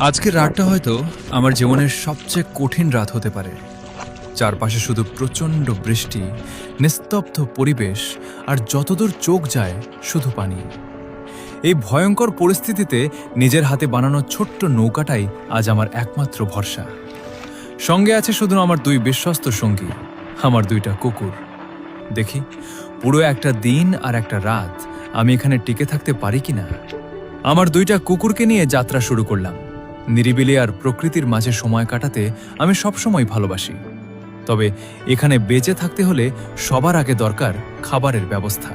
আজকের রাতটা হয়তো আমার জীবনের সবচেয়ে কঠিন রাত হতে পারে। চারপাশে শুধু প্রচণ্ড বৃষ্টি, নিস্তব্ধ পরিবেশ, আর যতদূর চোখ যায় শুধু পানি। এই ভয়ঙ্কর পরিস্থিতিতে নিজের হাতে বানানো ছোট্ট নৌকাটাই আজ আমার একমাত্র ভরসা। সঙ্গে আছে শুধু আমার দুই বিশ্বস্ত সঙ্গী, আমার দুইটা কুকুর। দেখি পুরো একটা দিন আর একটা রাত আমি এখানে টিকে থাকতে পারি কিনা। আমার দুইটা কুকুরকে নিয়ে যাত্রা শুরু করলাম। নিরিবিলি আর প্রকৃতির মাঝে সময় কাটাতে আমি সবসময় ভালোবাসি, তবে এখানে বেঁচে থাকতে হলে সবার আগে দরকার খাবারের ব্যবস্থা।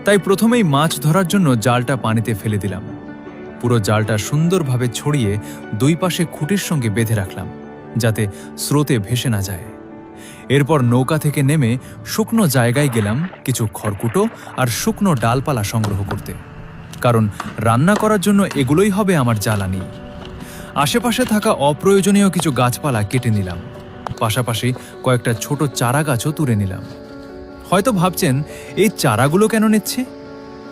তাই প্রথমেই মাছ ধরার জন্য জালটা পানিতে ফেলে দিলাম। পুরো জালটা সুন্দরভাবে ছড়িয়ে দুই পাশে খুঁটির সঙ্গে বেঁধে রাখলাম, যাতে স্রোতে ভেসে না যায়। এরপর নৌকা থেকে নেমে শুকনো জায়গায় গেলাম কিছু খড়কুটো আর শুকনো ডালপালা সংগ্রহ করতে, কারণ রান্না করার জন্য এগুলোই হবে আমার জ্বালানি। আশেপাশে থাকা অপ্রয়োজনীয় কিছু গাছপালা কেটে নিলাম, পাশাপাশি কয়েকটা ছোট চারা গাছও তুলে নিলাম। হয়তো ভাবছেন এই চারাগুলো কেন নিচ্ছে?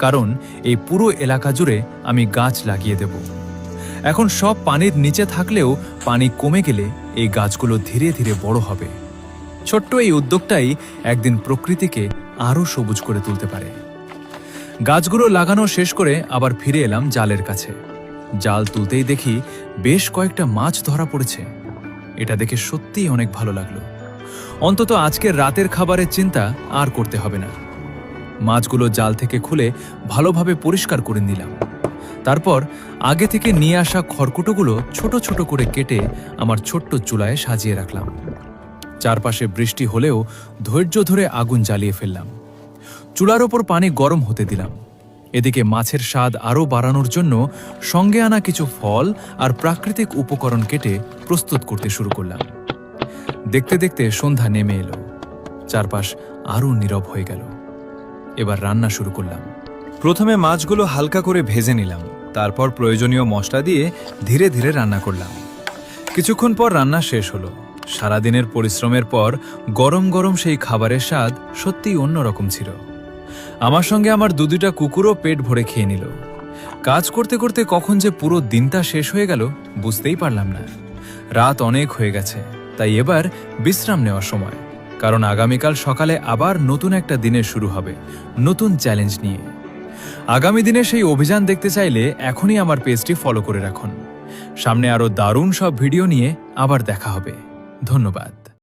কারণ এই পুরো এলাকা জুড়ে আমি গাছ লাগিয়ে দেব। এখন সব পানির নিচে থাকলেও পানি কমে গেলে এই গাছগুলো ধীরে ধীরে বড় হবে। ছোট্ট এই উদ্যোগটাই একদিন প্রকৃতিকে আরও সবুজ করে তুলতে পারে। গাছগুলো লাগানো শেষ করে আবার ফিরে এলাম জালের কাছে। জাল তুলতেই দেখি বেশ কয়েকটা মাছ ধরা পড়েছে। এটা দেখে সত্যিই অনেক ভালো লাগলো। অন্তত আজকের রাতের খাবারের চিন্তা আর করতে হবে না। মাছগুলো জাল থেকে খুলে ভালোভাবে পরিষ্কার করে নিলাম। তারপর আগে থেকে নিয়ে আসা খড়কুটোগুলো ছোট ছোট করে কেটে আমার ছোট্ট চুলায় সাজিয়ে রাখলাম। চারপাশে বৃষ্টি হলেও ধৈর্য ধরে আগুন জ্বালিয়ে ফেললাম। চুলার ওপর পানি গরম হতে দিলাম। এদিকে মাছের স্বাদ আরও বাড়ানোর জন্য সঙ্গে আনা কিছু ফল আর প্রাকৃতিক উপকরণ কেটে প্রস্তুত করতে শুরু করলাম। দেখতে দেখতে সন্ধ্যা নেমে এলো, চারপাশ আরও নীরব হয়ে গেল। এবার রান্না শুরু করলাম। প্রথমে মাছগুলো হালকা করে ভেজে নিলাম, তারপর প্রয়োজনীয় মশলা দিয়ে ধীরে ধীরে রান্না করলাম। কিছুক্ষণ পর রান্না শেষ হলো। সারাদিনের পরিশ্রমের পর গরম গরম সেই খাবারের স্বাদ সত্যিই অন্যরকম ছিল। আমার সঙ্গে আমার দুটা কুকুরও পেট ভরে খেয়ে নিল। কাজ করতে করতে কখন যে পুরো দিনটা শেষ হয়ে গেল বুঝতেই পারলাম না। রাত অনেক হয়ে গেছে, তাই এবার বিশ্রাম নেওয়ার সময়, কারণ আগামীকাল সকালে আবার নতুন একটা দিনের শুরু হবে, নতুন চ্যালেঞ্জ নিয়ে। আগামী দিনে সেই অভিযান দেখতে চাইলে এখনই আমার পেজটি ফলো করে রাখুন। সামনে আরও দারুণ সব ভিডিও নিয়ে আবার দেখা হবে। ধন্যবাদ।